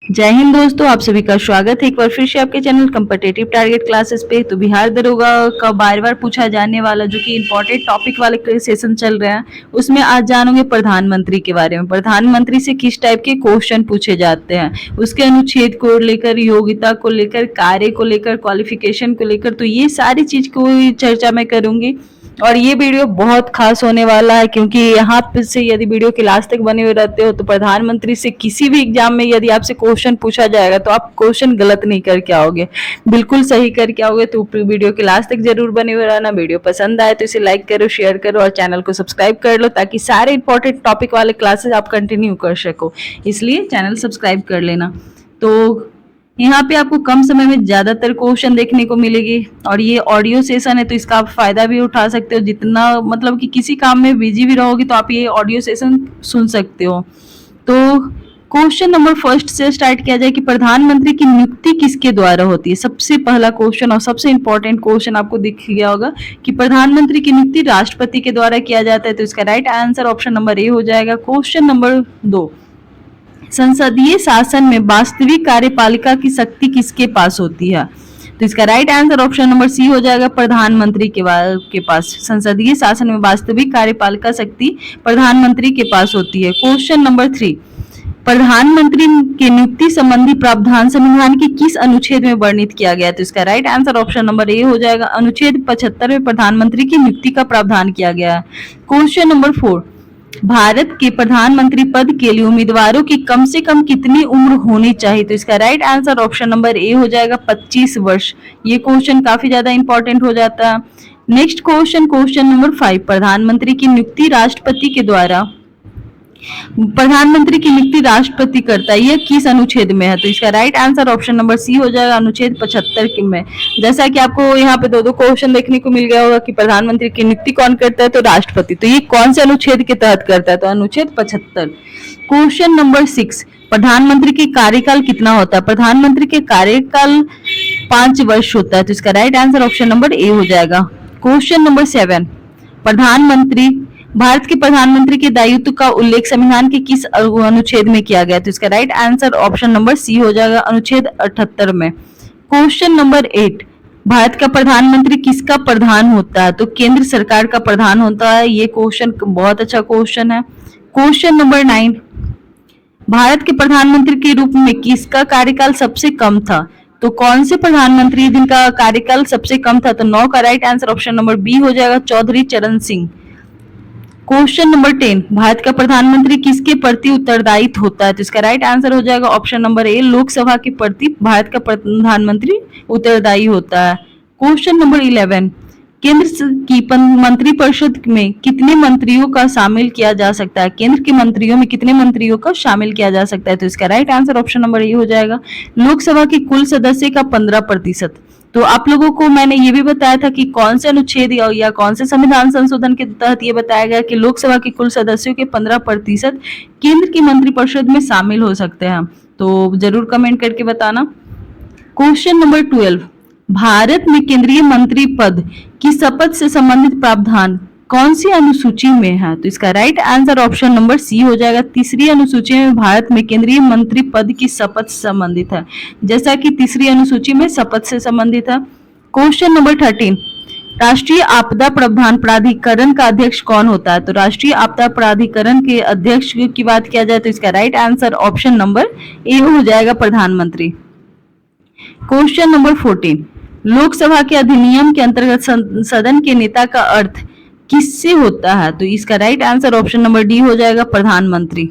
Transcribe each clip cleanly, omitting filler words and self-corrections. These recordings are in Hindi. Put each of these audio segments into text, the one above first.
जय हिंद दोस्तों, आप सभी का स्वागत है एक बार फिर से आपके चैनल कॉम्पिटिटिव टारगेट क्लासेस पे। तो बिहार दरोगा का बार-बार पूछा जाने वाला जो कि इम्पोर्टेंट टॉपिक वाले सेशन चल रहे हैं, उसमें आज जानोगे प्रधानमंत्री के बारे में। प्रधानमंत्री से किस टाइप के क्वेश्चन पूछे जाते हैं, उसके अनुच्छेद को लेकर, योग्यता को लेकर, कार्य को लेकर, क्वालिफिकेशन को लेकर, तो ये सारी चीज को चर्चा मैं करूंगी। और ये वीडियो बहुत खास होने वाला है क्योंकि यहाँ से यदि वीडियो के लास्ट तक बने हुए रहते हो तो प्रधानमंत्री से किसी भी एग्जाम में यदि आपसे क्वेश्चन पूछा जाएगा तो आप क्वेश्चन गलत नहीं करके आओगे, बिल्कुल सही करके आओगे। तो वीडियो के लास्ट तक जरूर बने हुए रहना। वीडियो पसंद आए तो इसे लाइक करो, शेयर करो और चैनल को सब्सक्राइब कर लो ताकि सारे इंपॉर्टेंट टॉपिक वाले क्लासेस आप कंटिन्यू कर सको, इसलिए चैनल सब्सक्राइब कर लेना। तो यहाँ पे आपको कम समय में ज्यादातर क्वेश्चन देखने को मिलेगी और ये ऑडियो सेशन है तो इसका आप फायदा भी उठा सकते हो। जितना मतलब कि किसी काम में बिजी भी रहोगे तो आप ये ऑडियो सेशन सुन सकते हो। तो क्वेश्चन नंबर फर्स्ट से स्टार्ट किया जाए कि प्रधानमंत्री की नियुक्ति किसके द्वारा होती है। सबसे पहला क्वेश्चन और सबसे इंपॉर्टेंट क्वेश्चन आपको दिख गया होगा कि प्रधानमंत्री की नियुक्ति राष्ट्रपति के द्वारा किया जाता है, तो इसका right answer option number A हो जाएगा। क्वेश्चन नंबर 2, संसदीय शासन में वास्तविक कार्यपालिका की शक्ति किसके पास होती है, तो इसका right answer option number C हो जाएगा, प्रधानमंत्री के पास। संसदीय शासन में वास्तविक कार्यपालिका शक्ति प्रधानमंत्री के पास होती है। क्वेश्चन नंबर 3, प्रधानमंत्री के नियुक्ति संबंधी प्रावधान संविधान के किस अनुच्छेद में वर्णित किया गया है, तो इसका right answer option number A हो जाएगा। अनुच्छेद 75 में प्रधानमंत्री की नियुक्ति का प्रावधान किया गया है। क्वेश्चन नंबर 4, भारत के प्रधानमंत्री पद के लिए उम्मीदवारों की कम से कम कितनी उम्र होनी चाहिए, तो इसका right answer option number A हो जाएगा, 25 वर्ष। ये क्वेश्चन काफी ज्यादा इंपॉर्टेंट हो जाता है। नेक्स्ट क्वेश्चन नंबर 5, प्रधानमंत्री की नियुक्ति राष्ट्रपति करता है, यह किस अनुच्छेद में है, तो इसका right answer option number C हो जाएगा, अनुच्छेद 75 में। जैसा कि आपको यहाँ पे दो क्वेश्चन देखने को मिल गया होगा कि प्रधानमंत्री की नियुक्ति कौन करता है, तो राष्ट्रपति। तो ये कौन से अनुच्छेद के तहत करता है, तो अनुच्छेद 75। क्वेश्चन नंबर 6, प्रधानमंत्री की कार्यकाल कितना होता है, प्रधानमंत्री के कार्यकाल 5 वर्ष होता है, तो इसका right answer option number A हो जाएगा। क्वेश्चन नंबर 7, भारत के प्रधानमंत्री के दायित्व का उल्लेख संविधान के किस अनुच्छेद में किया गया, तो इसका right answer option number C हो जाएगा, अनुच्छेद 78 में। क्वेश्चन नंबर 8, भारत का प्रधानमंत्री किसका प्रधान होता है, तो केंद्र सरकार का प्रधान होता है। ये क्वेश्चन बहुत अच्छा क्वेश्चन है। क्वेश्चन नंबर 9, भारत के प्रधानमंत्री के रूप में किसका कार्यकाल सबसे कम था, तो कौन से प्रधानमंत्री जिनका कार्यकाल सबसे कम था, तो 9 का right answer option number B हो जाएगा, चौधरी चरण सिंह। क्वेश्चन नंबर 10, भारत का प्रधानमंत्री किसके प्रति उत्तरदायी होता है, तो इसका राइट आंसर हो जाएगा ऑप्शन नंबर ए, लोकसभा के प्रति भारत का प्रधानमंत्री उत्तरदायी होता है। क्वेश्चन नंबर 11, केंद्र की मंत्रिपरिषद में कितने मंत्रियों का शामिल किया जा सकता है, केंद्र के मंत्रियों में कितने मंत्रियों का शामिल किया जा सकता है, तो इसका right answer option number A हो जाएगा, लोकसभा के कुल सदस्य का 15%। तो आप लोगों को मैंने ये भी बताया था कि कौन से अनुच्छेद या कौन से संविधान संशोधन के तहत ये बताया गया कि लोकसभा के कुल सदस्यों के 15% केंद्र की मंत्रिपरिषद में शामिल हो सकते हैं, तो जरूर कमेंट करके बताना। क्वेश्चन नंबर 12, भारत में केंद्रीय मंत्री पद की शपथ से संबंधित प्रावधान कौन सी अनुसूची में है, तो इसका right answer option number C हो जाएगा, तीसरी अनुसूची में भारत में केंद्रीय मंत्री पद की शपथ से संबंधित है, जैसा कि तीसरी अनुसूची में शपथ से संबंधित है। क्वेश्चन नंबर 13, राष्ट्रीय आपदा प्रबंधन प्राधिकरण का अध्यक्ष कौन होता है, तो राष्ट्रीय आपदा प्राधिकरण के अध्यक्ष की बात किया जाए तो इसका right answer option number A हो जाएगा, प्रधानमंत्री। क्वेश्चन नंबर 14, लोकसभा के अधिनियम के अंतर्गत सदन के नेता का अर्थ किससे होता है, तो इसका right answer option number D हो जाएगा, प्रधानमंत्री।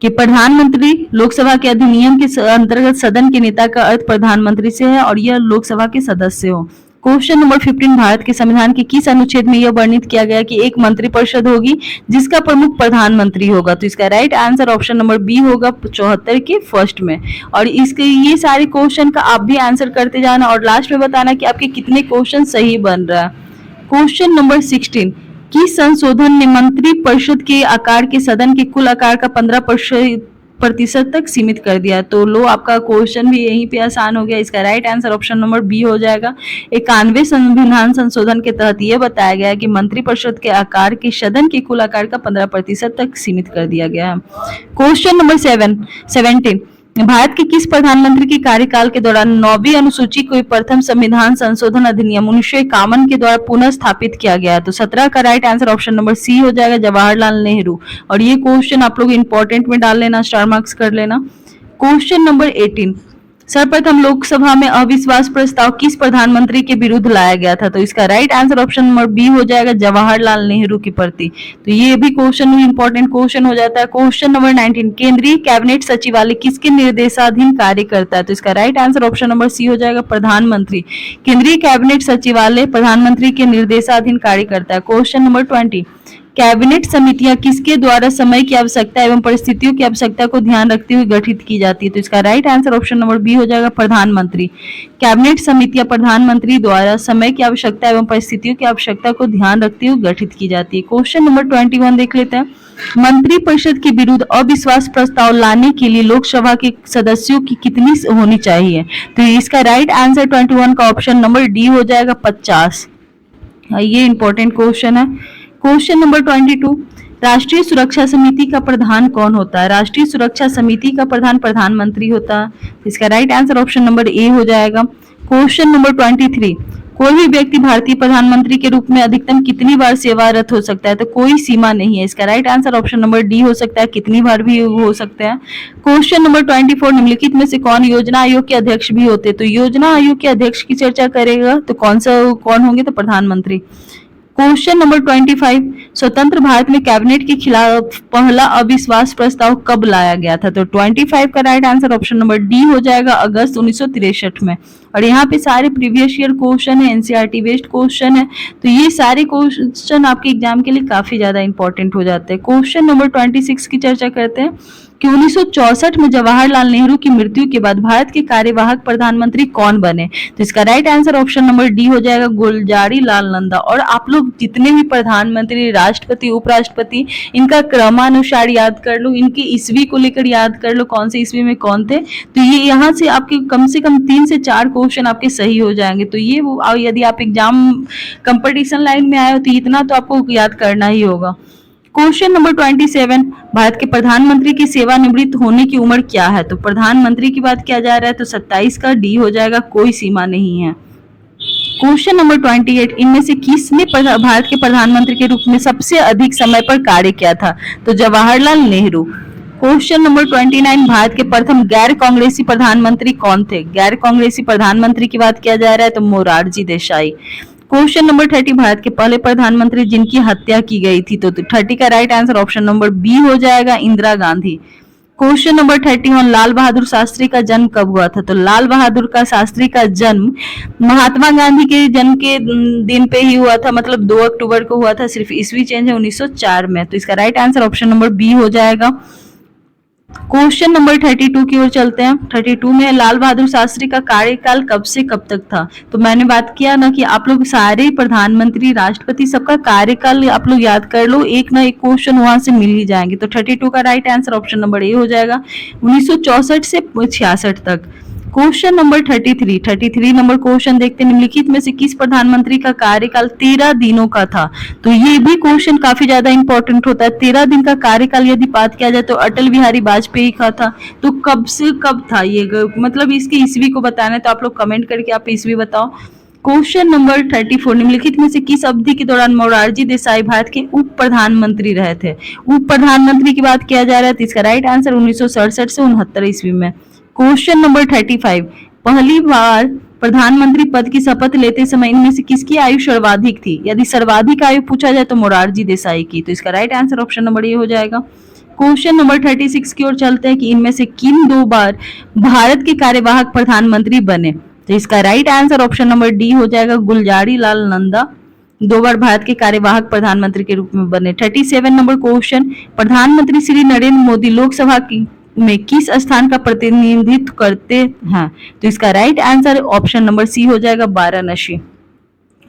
कि प्रधानमंत्री लोकसभा के अधिनियम के अंतर्गत सदन के नेता का अर्थ प्रधानमंत्री से है और यह लोकसभा के सदस्य हो। क्वेश्चन नंबर 15, भारत के संविधान के किस अनुच्छेद में यह वर्णित किया गया कि एक मंत्रिपरिषद होगी जिसका प्रमुख प्रधानमंत्री होगा, तो इसका right answer option number B होगा, 74 के फर्स्ट में। और इसके ये सारे क्वेश्चन का आप भी आंसर करते जाना और लास्ट में बताना कि आपके कितने क्वेश्चन सही बन रहा है। क्वेश्चन नंबर 16, किस संशोधन ने मंत्रिपरिषद के आकार के सदन के कुल आकार का 15% तक सीमित कर दिया, तो लो आपका क्वेश्चन भी यहीं पे आसान हो गया। इसका right answer option number B हो जाएगा, 91वें संविधान संशोधन के तहत यह बताया गया कि मंत्रिपरिषद के आकार के सदन के कुल आकार का 15% तक सीमित कर दिया गया है। क्वेश्चन नंबर 17, भारत के किस प्रधानमंत्री के कार्यकाल के दौरान 9वीं अनुसूची को प्रथम संविधान संशोधन अधिनियम 1951 के द्वारा पुनः स्थापित किया गया? तो 17 का right answer option number C हो जाएगा, जवाहरलाल नेहरू। और ये क्वेश्चन आप लोग इंपॉर्टेंट में डाल लेना, स्टार मार्क्स कर लेना। क्वेश्चन नंबर 18, सर्वप्रथम लोकसभा में अविश्वास प्रस्ताव किस प्रधानमंत्री के विरुद्ध लाया गया था? तो इसका right answer option number B हो जाएगा, जवाहरलाल नेहरू के प्रति। तो ये भी क्वेश्चन इंपॉर्टेंट क्वेश्चन हो जाता है। क्वेश्चन नंबर 19, केंद्रीय कैबिनेट सचिवालय किसके निर्देशाधीन कार्य करता है? तो इसका right answer option number C हो जाएगा, प्रधानमंत्री। केंद्रीय कैबिनेट सचिवालय प्रधानमंत्री के निर्देशाधीन कार्य करता है। क्वेश्चन नंबर 20, कैबिनेट समितियां किसके द्वारा समय की आवश्यकता एवं परिस्थितियों की आवश्यकता को ध्यान रखते हुए गठित की जाती है? तो इसका right answer option number B हो जाएगा, प्रधानमंत्री। कैबिनेट समितियां प्रधानमंत्री द्वारा समय की आवश्यकता एवं परिस्थितियों की आवश्यकता को ध्यान रखते हुए गठित की जाती है। क्वेश्चन नंबर 21 देख लेते हैं। मंत्रिपरिषद के विरुद्ध अविश्वास प्रस्ताव लाने के लिए लोकसभा के सदस्यों की कितनी होनी चाहिए? तो इसका राइट आंसर 21 का ऑप्शन नंबर डी हो जाएगा, 50। ये इंपॉर्टेंट क्वेश्चन है। क्वेश्चन नंबर 22, राष्ट्रीय सुरक्षा समिति का प्रधान कौन होता है? राष्ट्रीय सुरक्षा समिति का प्रधान प्रधानमंत्री होता है। इसका right answer option number A हो जाएगा। क्वेश्चन नंबर 23, कोई भी व्यक्ति भारतीय प्रधानमंत्री के रूप में अधिकतम कितनी बार सेवारत हो सकता है? तो कोई सीमा नहीं है। इसका right answer option number D हो सकता है, कितनी बार भी हो सकता है। क्वेश्चन नंबर 24, निम्नलिखित में से कौन योजना आयोग के अध्यक्ष भी होते? तो योजना आयोग के अध्यक्ष की चर्चा करेगा तो कौन होंगे? तो प्रधानमंत्री। क्वेश्चन नंबर 25, स्वतंत्र भारत में कैबिनेट के खिलाफ पहला अविश्वास प्रस्ताव कब लाया गया था? तो 25 का right answer option number D हो जाएगा, अगस्त 1963 में। और यहाँ पे सारे प्रीवियस ईयर क्वेश्चन है, एनसीईआरटी बेस्ड क्वेश्चन है, तो ये सारे क्वेश्चन आपके एग्जाम के लिए काफी ज्यादा इंपॉर्टेंट हो जाते हैं। क्वेश्चन नंबर 26 की चर्चा करते हैं कि 1964 में जवाहरलाल नेहरू की मृत्यु के बाद भारत के कार्यवाहक प्रधानमंत्री कौन बने? तो इसका right answer option number D हो जाएगा, गुलजारी लाल नंदा। और आप लोग जितने भी प्रधानमंत्री, राष्ट्रपति, उपराष्ट्रपति, इनका क्रमानुसार याद कर लो, इनकी ईस्वी को लेकर याद कर लो, कौन से ईस्वी में कौन थे। तो ये यहाँ से आपके कम से कम 3 से 4 क्वेश्चन आपके सही हो जाएंगे। तो ये यदि आप एग्जाम कंपटीशन लाइन में आए हो तो इतना तो आपको याद करना ही होगा। क्वेश्चन नंबर 27, भारत के प्रधानमंत्री की सेवानिवृत्त होने की उम्र क्या है? तो प्रधानमंत्री की बात किया जा रहा है तो 27 का डी हो जाएगा, कोई सीमा नहीं है। क्वेश्चन नंबर 28, इनमें से किसने भारत के प्रधानमंत्री के रूप में सबसे अधिक समय पर कार्य किया था? तो जवाहरलाल नेहरू। क्वेश्चन नंबर 29, भारत के प्रथम गैर कांग्रेसी प्रधानमंत्री कौन थे? गैर कांग्रेसी प्रधानमंत्री की बात किया जा रहा है तो मोरारजी देसाई। क्वेश्चन नंबर 30, भारत के पहले प्रधानमंत्री जिनकी हत्या की गई थी? तो 30 का right answer option number B हो जाएगा, इंदिरा गांधी। क्वेश्चन नंबर 31, लाल बहादुर शास्त्री का जन्म कब हुआ था? तो लाल बहादुर का शास्त्री का जन्म महात्मा गांधी के जन्म के दिन पे ही हुआ था, मतलब 2 अक्टूबर को हुआ था, सिर्फ ईस्वी चेंज है 1904 में। तो इसका right answer option number B हो जाएगा। क्वेश्चन नंबर 32 की ओर चलते हैं। 32 में लाल बहादुर शास्त्री का कार्यकाल कब से कब तक था? तो मैंने बात किया ना कि आप लोग सारे प्रधानमंत्री, राष्ट्रपति, सबका कार्यकाल आप लोग याद कर लो, एक ना एक क्वेश्चन वहां से मिल ही जाएंगे। तो 32 का right answer option number A हो जाएगा, 1964 से 66 तक। क्वेश्चन नंबर 33 नंबर क्वेश्चन देखते हैं, निम्नलिखित में से किस प्रधानमंत्री का कार्यकाल 13 दिनों का था? तो ये भी क्वेश्चन काफी ज्यादा इंपॉर्टेंट होता है। 13 दिन का कार्यकाल यदि बात किया जाए तो अटल बिहारी वाजपेयी का था। तो कब से कब था ये, मतलब इसकी ईस्वी को बताना है तो आप लोग कमेंट करके आप ईस्वी बताओ। क्वेश्चन नंबर 34, निम्नलिखित में से किस अवधि के दौरान मोरारजी देसाई भारत के उप प्रधानमंत्री रहे थे? उप प्रधानमंत्री की बात किया जा रहा है तो इसका राइट आंसर 1967 से 69 ईस्वी में। क्वेश्चन नंबर 35, पहली बार प्रधानमंत्री पद की शपथ लेते समय इनमें से किसकी आयु सर्वाधिक थी? यदि सर्वाधिक आयु पूछा जाए तो मोरारजी देसाई की। तो इसका right answer option number A हो जाएगा। क्वेश्चन नंबर 36 की ओर चलते हैं कि इनमें से किन 2 बार भारत के कार्यवाहक प्रधानमंत्री बने? तो इसका right answer option number D हो जाएगा, गुलजारी लाल नंदा 2 बार भारत के कार्यवाहक प्रधानमंत्री के रूप में बने। 37 नंबर क्वेश्चन, प्रधानमंत्री श्री नरेंद्र मोदी लोकसभा की में किस स्थान का प्रतिनिधित्व करते हैं? तो इसका right answer option number C हो जाएगा, वाराणसी।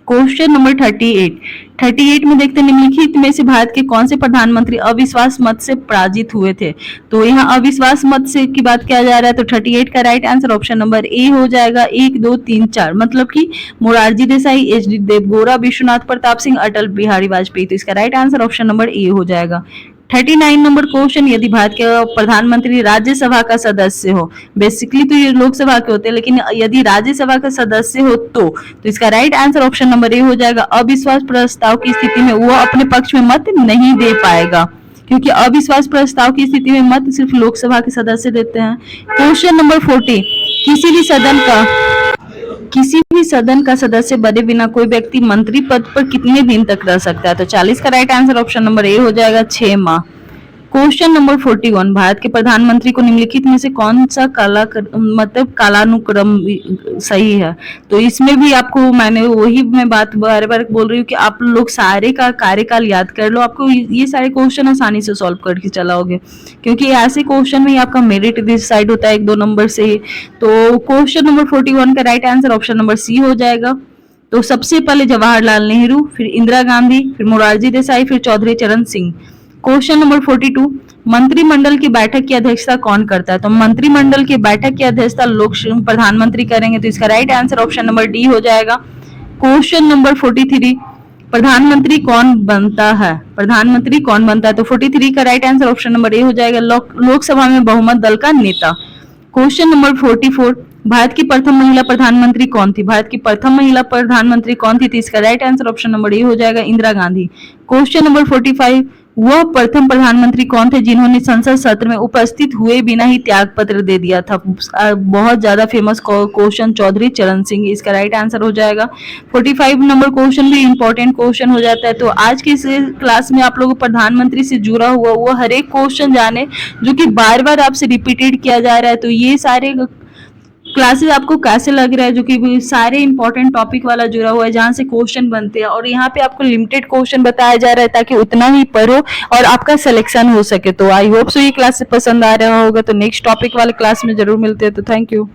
क्वेश्चन नंबर 38 में देखते हैं, निम्नलिखित में से भारत के कौन से प्रधानमंत्री अविश्वास मत से पराजित हुए थे? तो यहाँ अविश्वास मत से की बात किया जा रहा है तो 38 का right answer option number A हो जाएगा, 1, 2, 3, 4, मतलब कि मोरारजी देसाई, एच.डी. देवगौड़ा, विश्वनाथ प्रताप सिंह, अटल बिहारी वाजपेयी। तो इसका right answer option number A हो जाएगा। 39 नंबर क्वेश्चन, यदि भारत के प्रधानमंत्री राज्यसभा का सदस्य हो, बेसिकली तो ये लोकसभा के होते हैं, लेकिन यदि राज्यसभा का सदस्य हो तो इसका right answer option number A हो जाएगा। अविश्वास प्रस्ताव की स्थिति में वो अपने पक्ष में मत नहीं दे पाएगा, क्योंकि अविश्वास प्रस्ताव की स्थिति में मत सिर्फ लोकसभा के सदस्य देते हैं। क्वेश्चन नंबर 40, किसी भी सदन का सदस्य बने बिना कोई व्यक्ति मंत्री पद पर कितने दिन तक रह सकता है? तो 40 का right answer option number A हो जाएगा, 6 माह। क्वेश्चन नंबर 41, भारत के प्रधानमंत्री को निम्नलिखित में से कौन सा कालानुक्रम सही है? तो इसमें भी आपको मैं बात बार बार बोल रही हूँ कि आप लोग सारे का कार्यकाल याद कर लो, आपको ये सारे क्वेश्चन आसानी से सॉल्व करके चलाओगे, क्योंकि ऐसे क्वेश्चन में आपका मेरिट डिसाइड होता है 1-2 नंबर से ही। तो क्वेश्चन नंबर 41 का right answer option number C हो जाएगा। तो सबसे पहले जवाहरलाल नेहरू, फिर इंदिरा गांधी, फिर मोरारजी देसाई, फिर चौधरी चरण सिंह। क्वेश्चन नंबर 42, मंत्रिमंडल की बैठक की अध्यक्षता कौन करता है? तो मंत्रिमंडल की बैठक की अध्यक्षता प्रधानमंत्री करेंगे, तो इसका right answer option number D हो जाएगा। क्वेश्चन नंबर 43, प्रधानमंत्री कौन बनता है? प्रधानमंत्री कौन बनता है? तो 43 का right answer option number A हो जाएगा, लोकसभा में बहुमत दल का नेता। क्वेश्चन नंबर 44, भारत की प्रथम महिला प्रधानमंत्री कौन थी? भारत की प्रथम महिला प्रधानमंत्री कौन थी? तो इसका right answer option number A हो जाएगा, इंदिरा गांधी। क्वेश्चन नंबर 45, वह प्रथम प्रधानमंत्री कौन थे जिन्होंने संसद सत्र में उपस्थित हुए बिना ही त्याग पत्र दे दिया था? बहुत ज्यादा फेमस क्वेश्चन, चौधरी चरण सिंह, इसका राइट आंसर हो जाएगा। 45 नंबर क्वेश्चन भी इंपॉर्टेंट क्वेश्चन हो जाता है। तो आज की इस क्लास में आप लोग प्रधानमंत्री से जुड़ा हुआ वो हर एक क्वेश्चन जाने, जो कि बार बार आपसे रिपीटेड किया जा रहा है। तो ये सारे क्लासेस आपको कैसे लग रहा है, जो कि सारे इंपॉर्टेंट टॉपिक वाला जुड़ा हुआ है, जहां से क्वेश्चन बनते हैं, और यहाँ पे आपको लिमिटेड क्वेश्चन बताया जा रहा है ताकि उतना ही पढ़ो और आपका सिलेक्शन हो सके। तो आई होप सो ये क्लास पसंद आ रहा होगा। तो नेक्स्ट टॉपिक वाले क्लास में जरूर मिलते हैं। तो थैंक यू।